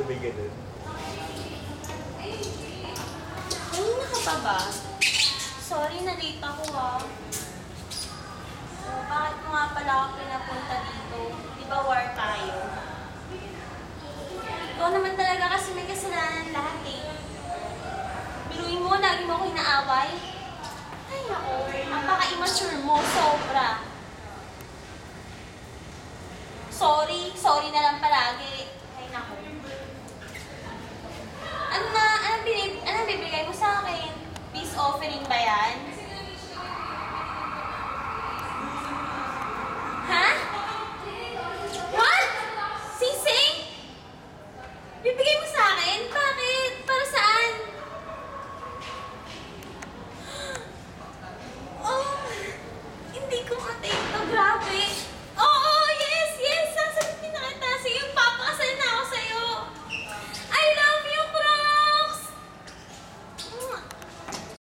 sabay ganun. Kanina ka pa ba? Sorry, na-late ako ah. Bakit mo nga pala ako pinapunta dito? Di ba war tayo? Ikaw naman talaga kasi may kasalanan lahat eh. Biruin mo, lagi mo ako inaaway. Ay ako, napaka-immature mo, sobra. Sorry na lang palagi. Ay nako. Ano bibigay mo sa akin? Peace offering ba yan?